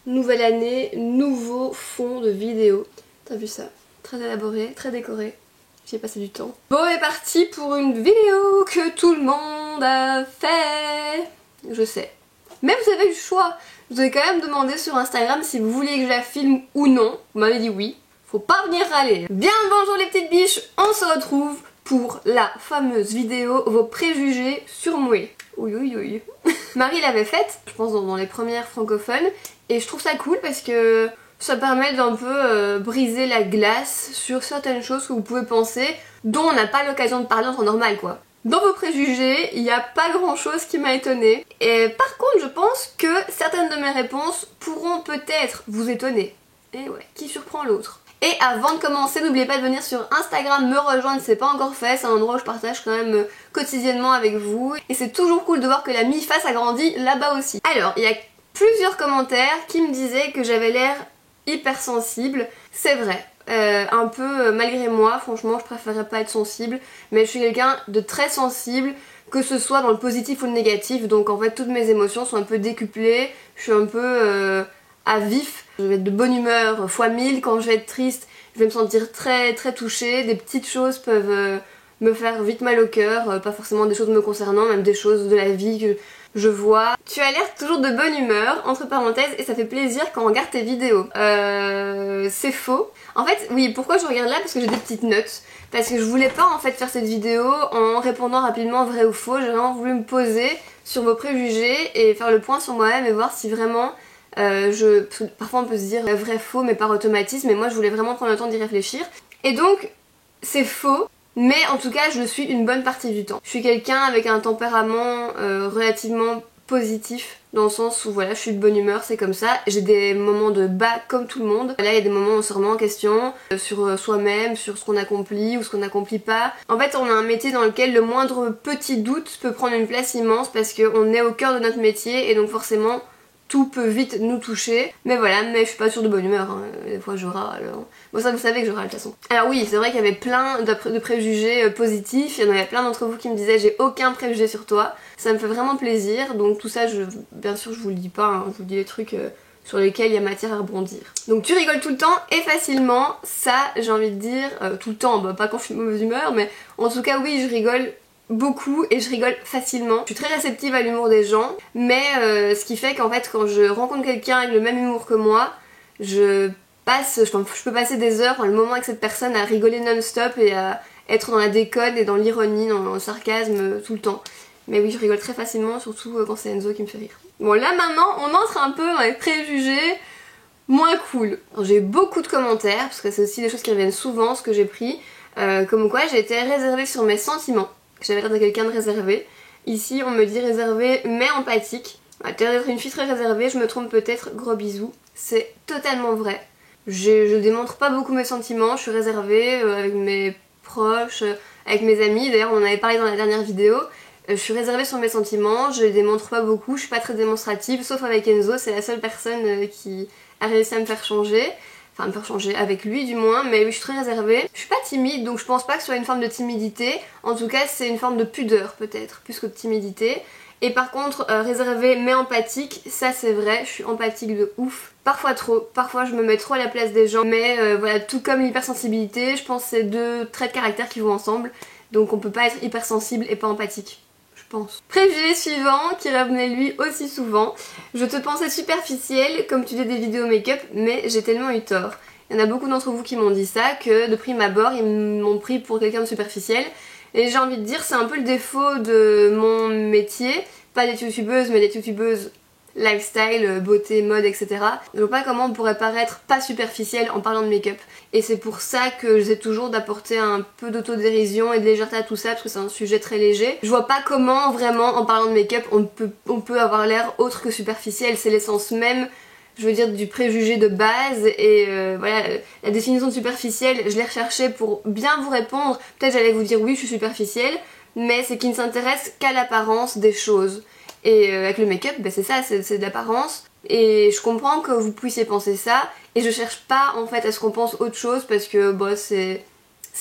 nouvelle année, nouveau fond de vidéo. T'as vu ça? Très élaboré, très décoré. J'y ai passé du temps. Bon, on est parti pour une vidéo que tout le monde a fait. Je sais. Mais vous avez eu le choix. Je vous avez quand même demandé sur Instagram si vous vouliez que je la filme ou non. Vous m'avez dit oui. Faut pas venir râler. Bien le bonjour les petites biches, on se retrouve pour la fameuse vidéo Vos préjugés sur moi. Oui oui oui. Marie l'avait faite, je pense dans les premières francophones, et je trouve ça cool parce que ça permet d'un peu briser la glace sur certaines choses que vous pouvez penser, dont on n'a pas l'occasion de parler en temps normal quoi. Dans vos préjugés, il n'y a pas grand chose qui m'a étonnée. Et par contre, je pense que certaines de mes réponses pourront peut-être vous étonner. Et ouais, qui surprend l'autre. Et avant de commencer, n'oubliez pas de venir sur Instagram me rejoindre, c'est pas encore fait, c'est un endroit où je partage quand même quotidiennement avec vous. Et c'est toujours cool de voir que la mi-face a grandi là-bas aussi. Alors, il y a plusieurs commentaires qui me disaient que j'avais l'air hypersensible. C'est vrai. Un peu malgré moi, franchement je préférerais pas être sensible, mais je suis quelqu'un de très sensible, que ce soit dans le positif ou le négatif, donc en fait toutes mes émotions sont un peu décuplées, je suis un peu à vif, je vais être de bonne humeur fois 1000, quand je vais être triste je vais me sentir très très touchée, des petites choses peuvent me faire vite mal au cœur, pas forcément des choses me concernant, même des choses de la vie que je vois. Tu as l'air toujours de bonne humeur, entre parenthèses, et ça fait plaisir quand on regarde tes vidéos. C'est faux. En fait, oui, pourquoi je regarde là? Parce que j'ai des petites notes. Parce que je voulais pas en fait faire cette vidéo en répondant rapidement vrai ou faux. J'ai vraiment voulu me poser sur vos préjugés et faire le point sur moi-même et voir si vraiment parce que parfois on peut se dire vrai faux mais par automatisme, et moi je voulais vraiment prendre le temps d'y réfléchir. Et donc, c'est faux. Mais en tout cas je le suis une bonne partie du temps. Je suis quelqu'un avec un tempérament relativement positif, dans le sens où voilà, je suis de bonne humeur, c'est comme ça. J'ai des moments de bas comme tout le monde. Là il y a des moments où on se remet en question sur soi-même, sur ce qu'on accomplit ou ce qu'on n'accomplit pas. En fait on a un métier dans lequel le moindre petit doute peut prendre une place immense parce qu'on est au cœur de notre métier et donc forcément tout peut vite nous toucher. Mais voilà, mais je suis pas sûre de bonne humeur, hein. Des fois je râle. Bon ça vous savez que je râle de toute façon. Alors oui, c'est vrai qu'il y avait plein de préjugés positifs. Il y en avait plein d'entre vous qui me disaient j'ai aucun préjugé sur toi. Ça me fait vraiment plaisir. Donc tout ça, bien sûr je vous le dis pas, hein. Je vous dis les trucs sur lesquels il y a matière à rebondir. Donc tu rigoles tout le temps et facilement. Ça j'ai envie de dire, tout le temps, bah, pas quand je suis de mauvaise humeur, mais en tout cas oui je rigole beaucoup et je rigole facilement. Je suis très réceptive à l'humour des gens, mais ce qui fait qu'en fait quand je rencontre quelqu'un avec le même humour que moi, je peux passer des heures, le moment avec cette personne, à rigoler non-stop et à être dans la déconne et dans l'ironie, dans le sarcasme tout le temps. Mais oui, je rigole très facilement, surtout quand c'est Enzo qui me fait rire. Bon là maintenant, on entre un peu dans les préjugés moins cool. J'ai eu beaucoup de commentaires, parce que c'est aussi des choses qui reviennent souvent, ce que j'ai pris, comme quoi j'ai été réservée sur mes sentiments. J'avais l'air de quelqu'un de réservé. Ici on me dit réservé mais empathique. T'as l'air d'être une fille très réservée, je me trompe peut-être, gros bisous. C'est totalement vrai. Je démontre pas beaucoup mes sentiments, je suis réservée avec mes proches, avec mes amis, d'ailleurs on en avait parlé dans la dernière vidéo. Je suis réservée sur mes sentiments, je les démontre pas beaucoup, je suis pas très démonstrative, sauf avec Enzo, c'est la seule personne qui a réussi à me faire changer. Enfin me faire changer avec lui du moins, mais oui je suis très réservée. Je suis pas timide donc je pense pas que ce soit une forme de timidité, en tout cas c'est une forme de pudeur peut-être, plus que de timidité. Et par contre réservée mais empathique, ça c'est vrai, je suis empathique de ouf. Parfois trop, parfois je me mets trop à la place des gens, mais voilà, tout comme l'hypersensibilité, je pense que c'est deux traits de caractère qui vont ensemble, donc on peut pas être hypersensible et pas empathique. Pense. Préjugé suivant qui revenait lui aussi souvent. Je te pensais superficielle comme tu fais des vidéos make-up, mais j'ai tellement eu tort. Il y en a beaucoup d'entre vous qui m'ont dit ça, que de prime abord ils m'ont pris pour quelqu'un de superficiel. Et j'ai envie de dire c'est un peu le défaut de mon métier, pas d'être youtubeuse mais d'être youtubeuse lifestyle, beauté, mode, etc. Je vois pas comment on pourrait paraître pas superficielle en parlant de make-up. Et c'est pour ça que j'essaie toujours d'apporter un peu d'autodérision et de légèreté à tout ça, parce que c'est un sujet très léger. Je vois pas comment vraiment en parlant de make-up on peut avoir l'air autre que superficiel, c'est l'essence même, je veux dire, du préjugé de base. Et voilà, la définition de superficielle, je l'ai recherchée pour bien vous répondre. Peut-être j'allais vous dire oui je suis superficielle, mais c'est qu'il ne s'intéresse qu'à l'apparence des choses. Et avec le make-up, ben c'est ça, c'est de l'apparence. Et je comprends que vous puissiez penser ça. Et je cherche pas en fait à ce qu'on pense autre chose parce que bon, c'est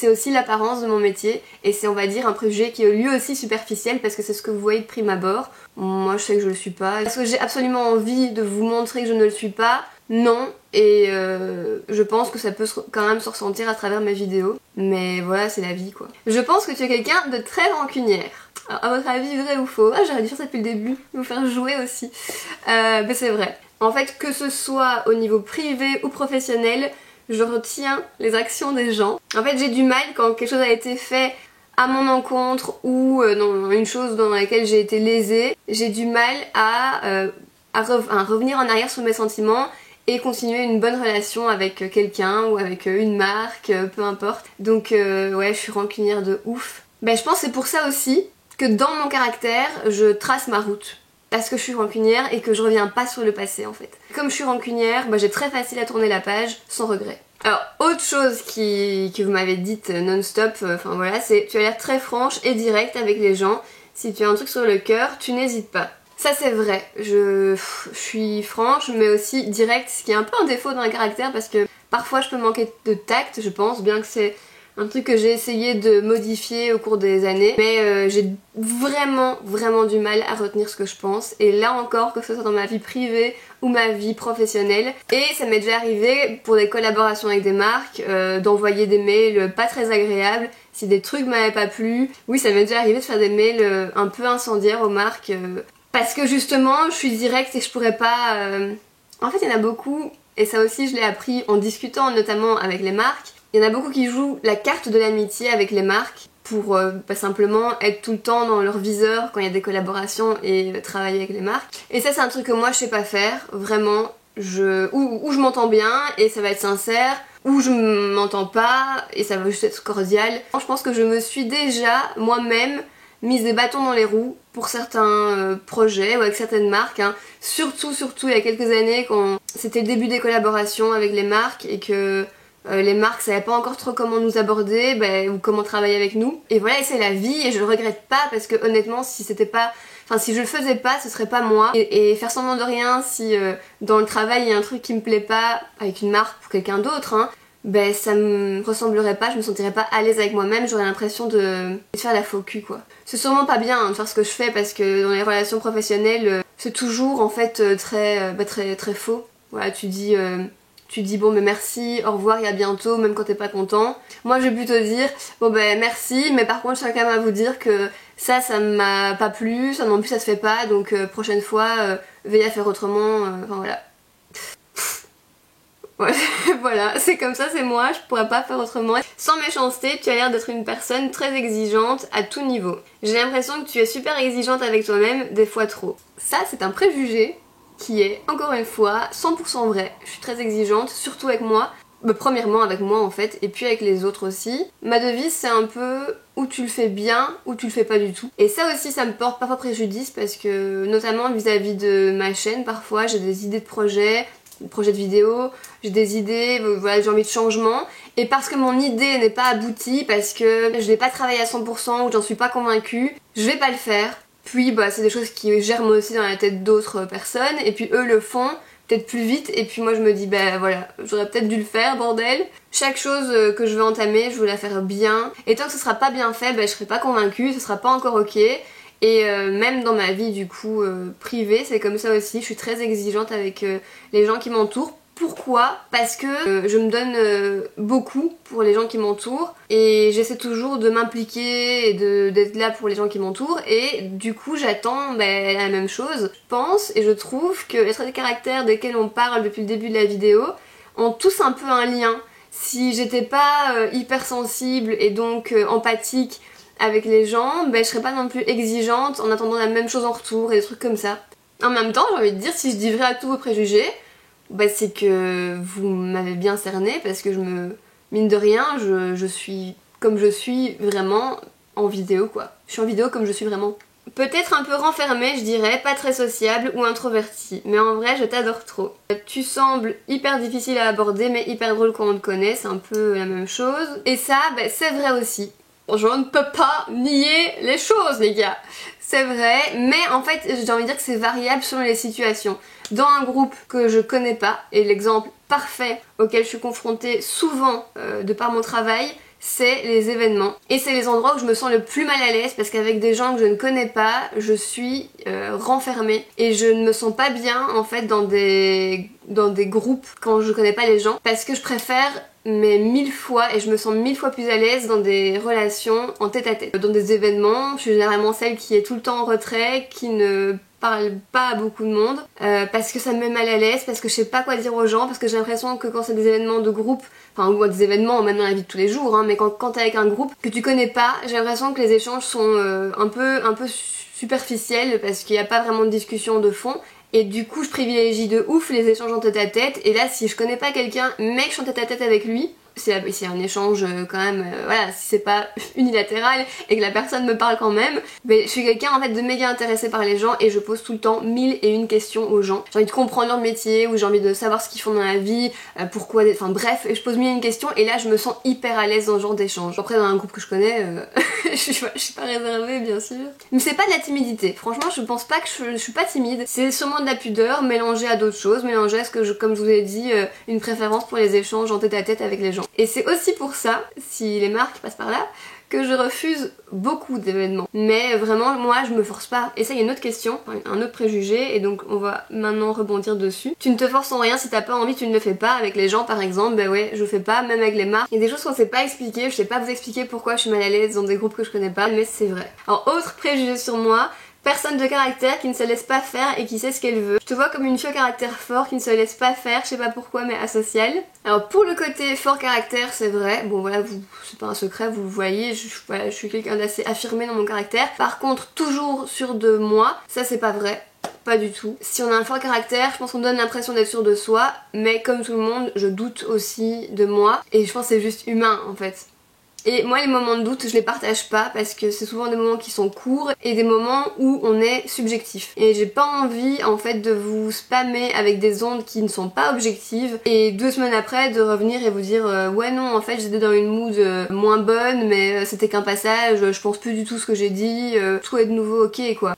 aussi l'apparence de mon métier. Et c'est on va dire un préjugé qui est lui aussi superficiel parce que c'est ce que vous voyez de prime abord. Moi je sais que je le suis pas. Est-ce que j'ai absolument envie de vous montrer que je ne le suis pas? Non, et je pense que ça peut quand même se ressentir à travers mes vidéos, mais voilà, c'est la vie quoi. Je pense que tu es quelqu'un de très rancunière. Alors, à votre avis, vrai ou faux? Ah, j'aurais dû faire ça depuis le début, vous faire jouer aussi. Mais c'est vrai. En fait, que ce soit au niveau privé ou professionnel, je retiens les actions des gens. En fait, j'ai du mal quand quelque chose a été fait à mon encontre ou dans une chose dans laquelle j'ai été lésée. J'ai du mal à revenir en arrière sur mes sentiments et continuer une bonne relation avec quelqu'un ou avec une marque, peu importe. Donc ouais, je suis rancunière de ouf. Je pense que c'est pour ça aussi que dans mon caractère, je trace ma route. Parce que je suis rancunière et que je reviens pas sur le passé en fait. Comme je suis rancunière, j'ai très facile à tourner la page sans regret. Alors, autre chose que vous m'avez dite non-stop, enfin voilà, c'est tu as l'air très franche et directe avec les gens. Si tu as un truc sur le cœur, tu n'hésites pas. Ça c'est vrai, je suis franche mais aussi directe, ce qui est un peu un défaut dans le caractère parce que parfois je peux manquer de tact, je pense, bien que c'est un truc que j'ai essayé de modifier au cours des années, mais j'ai vraiment du mal à retenir ce que je pense, et là encore, que ce soit dans ma vie privée ou ma vie professionnelle. Et ça m'est déjà arrivé pour des collaborations avec des marques, d'envoyer des mails pas très agréables si des trucs m'avaient pas plu. Oui, ça m'est déjà arrivé de faire des mails un peu incendiaires aux marques, parce que justement je suis directe et je pourrais pas... En fait il y en a beaucoup, et ça aussi je l'ai appris en discutant notamment avec les marques, il y en a beaucoup qui jouent la carte de l'amitié avec les marques pour simplement être tout le temps dans leur viseur quand il y a des collaborations et travailler avec les marques. Et ça c'est un truc que moi je sais pas faire, vraiment. Ou je m'entends bien et ça va être sincère, ou je m'entends pas et ça va juste être cordial. Je pense que je me suis déjà moi-même mise des bâtons dans les roues pour certains projets ou avec certaines marques, hein. Surtout il y a quelques années quand c'était le début des collaborations avec les marques et que les marques savaient pas encore trop comment nous aborder ou comment travailler avec nous. Et voilà, et c'est la vie et je le regrette pas parce que honnêtement si je le faisais pas, ce serait pas moi. Et faire semblant de rien si dans le travail il y a un truc qui me plaît pas avec une marque pour quelqu'un d'autre, hein, ça me ressemblerait pas, je me sentirais pas à l'aise avec moi-même, j'aurais l'impression de faire la faux cul quoi. C'est sûrement pas bien hein, de faire ce que je fais parce que dans les relations professionnelles, c'est toujours en fait très faux. Voilà, tu dis bon mais merci, au revoir et à bientôt, même quand t'es pas content. Moi je vais plutôt dire bon merci, mais par contre je tiens quand même à vous dire que ça m'a pas plu, ça non plus ça se fait pas, donc prochaine fois veillez à faire autrement, enfin voilà. Ouais, voilà, c'est comme ça, c'est moi, je pourrais pas faire autrement. Sans méchanceté, tu as l'air d'être une personne très exigeante à tout niveau. J'ai l'impression que tu es super exigeante avec toi-même, des fois trop. Ça c'est un préjugé qui est, encore une fois, 100% vrai. Je suis très exigeante, surtout avec moi. Premièrement avec moi en fait, et puis avec les autres aussi. Ma devise c'est un peu où tu le fais bien, ou tu le fais pas du tout. Et ça aussi ça me porte parfois préjudice parce que, notamment vis-à-vis de ma chaîne, parfois j'ai des idées de projets de vidéos, j'ai des idées, voilà, j'ai envie de changement. Et parce que mon idée n'est pas aboutie, parce que je l'ai pas travaillé à 100% ou j'en suis pas convaincue, je vais pas le faire. Puis c'est des choses qui germent aussi dans la tête d'autres personnes, et puis eux le font peut-être plus vite, et puis moi je me dis voilà, j'aurais peut-être dû le faire, bordel. Chaque chose que je veux entamer, je veux la faire bien, et tant que ce sera pas bien fait, je serai pas convaincue, ce sera pas encore ok. Et même dans ma vie du coup privée, c'est comme ça aussi, je suis très exigeante avec les gens qui m'entourent. Pourquoi? Parce que je me donne beaucoup pour les gens qui m'entourent et j'essaie toujours de m'impliquer et d'être là pour les gens qui m'entourent, et du coup j'attends la même chose. Je pense et je trouve que les traits de caractère desquels on parle depuis le début de la vidéo ont tous un peu un lien. Si j'étais pas hypersensible et donc empathique avec les gens, je serais pas non plus exigeante en attendant la même chose en retour et des trucs comme ça. En même temps, j'ai envie de dire, si je dis vrai à tous vos préjugés, c'est que vous m'avez bien cerné, parce que mine de rien, je suis comme je suis vraiment en vidéo quoi. Je suis en vidéo comme je suis vraiment. Peut-être un peu renfermée, je dirais, pas très sociable ou introvertie, mais en vrai je t'adore trop. Tu sembles hyper difficile à aborder mais hyper drôle quand on te connaît, c'est un peu la même chose. Et ça, c'est vrai aussi. Je ne peux pas nier les choses les gars, c'est vrai, mais en fait j'ai envie de dire que c'est variable selon les situations. Dans un groupe que je connais pas, et l'exemple parfait auquel je suis confrontée souvent de par mon travail, c'est les événements. Et c'est les endroits où je me sens le plus mal à l'aise parce qu'avec des gens que je ne connais pas, je suis renfermée. Et je ne me sens pas bien en fait dans des groupes quand je connais pas les gens. Parce que je préfère mais 1000 fois, et je me sens 1000 fois plus à l'aise dans des relations en tête-à-tête. Dans des événements, je suis généralement celle qui est tout le temps en retrait, qui ne parle pas à beaucoup de monde, parce que ça me met mal à l'aise, parce que je sais pas quoi dire aux gens, parce que j'ai l'impression que quand c'est des événements de groupe, enfin ou des événements même dans la vie de tous les jours, hein, mais quand t'es avec un groupe que tu connais pas, j'ai l'impression que les échanges sont un peu superficiels, parce qu'il n'y a pas vraiment de discussion de fond. Et du coup je privilégie de ouf les échanges en tête à tête, et là si je connais pas quelqu'un mais que je suis en tête à tête avec lui, c'est un échange quand même, voilà, si c'est pas unilatéral et que la personne me parle quand même, mais je suis quelqu'un en fait de méga intéressé par les gens et je pose tout le temps 1001 questions aux gens. J'ai envie de comprendre leur métier, ou j'ai envie de savoir ce qu'ils font dans la vie, pourquoi, enfin bref, je pose 1001 questions et là je me sens hyper à l'aise dans ce genre d'échange. Après dans un groupe que je connais, je suis pas réservée bien sûr. Mais c'est pas de la timidité, franchement je pense pas que je suis pas timide, c'est sûrement de la pudeur mélangée à d'autres choses, mélangée à ce que comme je vous ai dit, une préférence pour les échanges en tête à tête avec les gens. Et c'est aussi pour ça, si les marques passent par là, que je refuse beaucoup d'événements. Mais vraiment, moi, je me force pas. Et ça, il y a une autre question, un autre préjugé, et donc on va maintenant rebondir dessus. Tu ne te forces en rien, si t'as pas envie, tu ne le fais pas. Avec les gens, par exemple, bah ouais, je fais pas, même avec les marques. Il y a des choses qu'on sait pas expliquer, je sais pas vous expliquer pourquoi je suis mal à l'aise dans des groupes que je connais pas, mais c'est vrai. Alors, autre préjugé sur moi, personne de caractère qui ne se laisse pas faire et qui sait ce qu'elle veut. Je te vois comme une fille au caractère fort qui ne se laisse pas faire, je sais pas pourquoi, mais asociale. Alors pour le côté fort caractère, c'est vrai, bon voilà, c'est pas un secret, vous le voyez, je suis quelqu'un d'assez affirmé dans mon caractère. Par contre, toujours sûr de moi, ça c'est pas vrai. Pas du tout. Si on a un fort caractère, je pense qu'on donne l'impression d'être sûr de soi, mais comme tout le monde, je doute aussi de moi, et je pense que c'est juste humain en fait. Et moi les moments de doute je les partage pas parce que c'est souvent des moments qui sont courts et des moments où on est subjectif. Et j'ai pas envie en fait de vous spammer avec des ondes qui ne sont pas objectives et 2 semaines après de revenir et vous dire ouais non en fait j'étais dans une mood moins bonne mais c'était qu'un passage, je pense plus du tout ce que j'ai dit, tout est de nouveau ok quoi.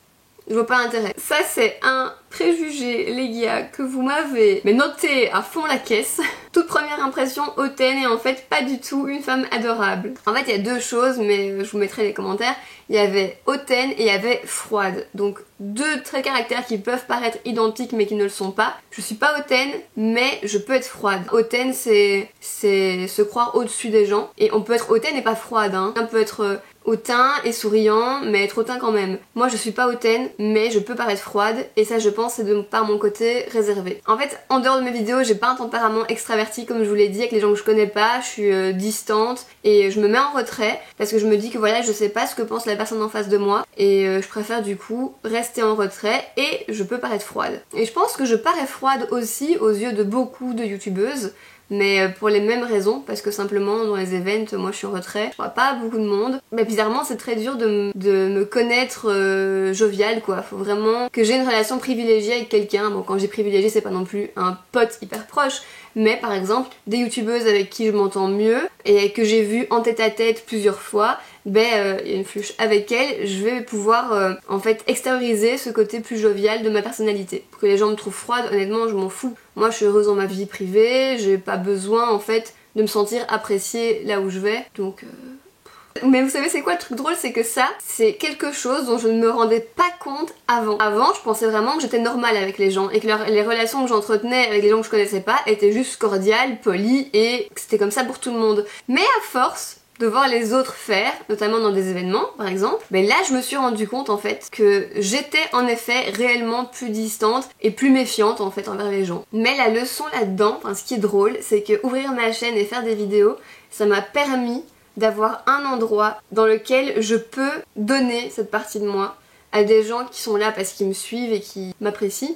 Je vois pas l'intérêt. Ça c'est un préjugé les gars que vous m'avez noté à fond la caisse. Toute première impression, Hautaine est en fait pas du tout une femme adorable. En fait il y a deux choses mais je vous mettrai les commentaires. Il y avait hautaine et il y avait froide. Donc deux traits de caractère qui peuvent paraître identiques mais qui ne le sont pas. Je suis pas hautaine mais je peux être froide. Hautaine c'est se croire au-dessus des gens. Et on peut être hautaine et pas froide hein. On peut être hautain et souriant mais être hautain quand même. Moi je suis pas hautaine mais je peux paraître froide et ça je pense c'est de par mon côté réservé. En fait en dehors de mes vidéos j'ai pas un tempérament extraverti comme je vous l'ai dit avec les gens que je connais pas, je suis distante et je me mets en retrait parce que je me dis que voilà je sais pas ce que pense la personne en face de moi et je préfère du coup rester en retrait et je peux paraître froide. Et je pense que je parais froide aussi aux yeux de beaucoup de youtubeuses mais pour les mêmes raisons, parce que simplement dans les events, moi je suis en retrait, je vois pas beaucoup de monde. Mais bizarrement c'est très dur de me connaître jovial quoi, faut vraiment que j'ai une relation privilégiée avec quelqu'un. Bon quand j'ai privilégié c'est pas non plus un pote hyper proche, mais par exemple des youtubeuses avec qui je m'entends mieux et que j'ai vu en tête à tête plusieurs fois, ben il y a une fluche avec elle, je vais pouvoir en fait extérioriser ce côté plus jovial de ma personnalité. Pour que les gens me trouvent froide, honnêtement je m'en fous. Moi je suis heureuse dans ma vie privée, j'ai pas besoin en fait de me sentir appréciée là où je vais, donc mais vous savez c'est quoi le truc drôle, c'est que ça c'est quelque chose dont je ne me rendais pas compte avant. Avant je pensais vraiment que j'étais normale avec les gens et que les relations que j'entretenais avec les gens que je connaissais pas étaient juste cordiales, polies et que c'était comme ça pour tout le monde. Mais à force de voir les autres faire, notamment dans des événements par exemple, mais là je me suis rendu compte en fait que j'étais en effet réellement plus distante et plus méfiante en fait envers les gens. Mais la leçon là-dedans, enfin ce qui est drôle, c'est que ouvrir ma chaîne et faire des vidéos, ça m'a permis d'avoir un endroit dans lequel je peux donner cette partie de moi à des gens qui sont là parce qu'ils me suivent et qui m'apprécient.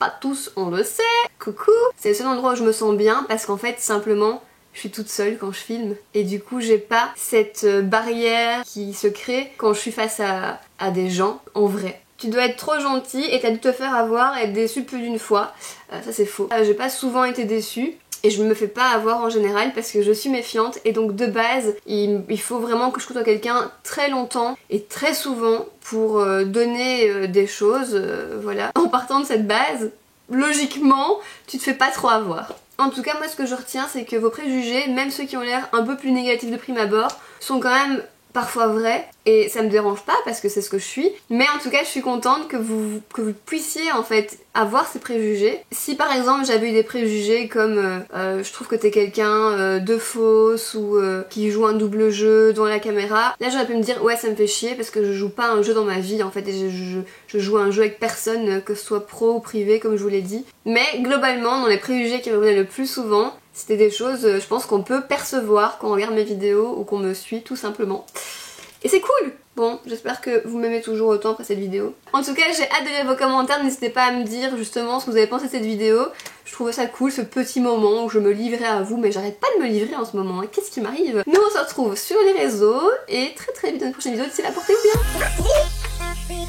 Pas tous, on le sait, coucou. C'est le seul endroit où je me sens bien parce qu'en fait simplement je suis toute seule quand je filme et du coup j'ai pas cette barrière qui se crée quand je suis face à des gens en vrai. Tu dois être trop gentil et t'as dû te faire avoir et être déçu plus d'une fois. Ça c'est faux. J'ai pas souvent été déçue. Et je me fais pas avoir en général parce que je suis méfiante et donc de base il faut vraiment que je côtoie quelqu'un très longtemps et très souvent pour donner des choses, voilà. En partant de cette base, logiquement tu te fais pas trop avoir. En tout cas moi ce que je retiens c'est que vos préjugés, même ceux qui ont l'air un peu plus négatifs de prime abord, sont quand même parfois vrais et ça me dérange pas parce que c'est ce que je suis, mais en tout cas je suis contente que vous puissiez en fait avoir ces préjugés. Si par exemple j'avais eu des préjugés comme je trouve que t'es quelqu'un de fausse ou qui joue un double jeu devant la caméra, là j'aurais pu me dire ouais ça me fait chier parce que je joue pas un jeu dans ma vie en fait et je joue un jeu avec personne, que ce soit pro ou privé comme je vous l'ai dit. Mais globalement dans les préjugés qui revenaient le plus souvent, c'était des choses je pense qu'on peut percevoir quand on regarde mes vidéos ou qu'on me suit tout simplement. Et c'est cool! Bon, j'espère que vous m'aimez toujours autant après cette vidéo. En tout cas, j'ai hâte de lire vos commentaires, n'hésitez pas à me dire justement ce que vous avez pensé de cette vidéo. Je trouvais ça cool, ce petit moment où je me livrais à vous, mais j'arrête pas de me livrer en ce moment, hein. Qu'est-ce qui m'arrive? Nous on se retrouve sur les réseaux, et très vite dans une prochaine vidéo, d'ici là, portez-vous bien!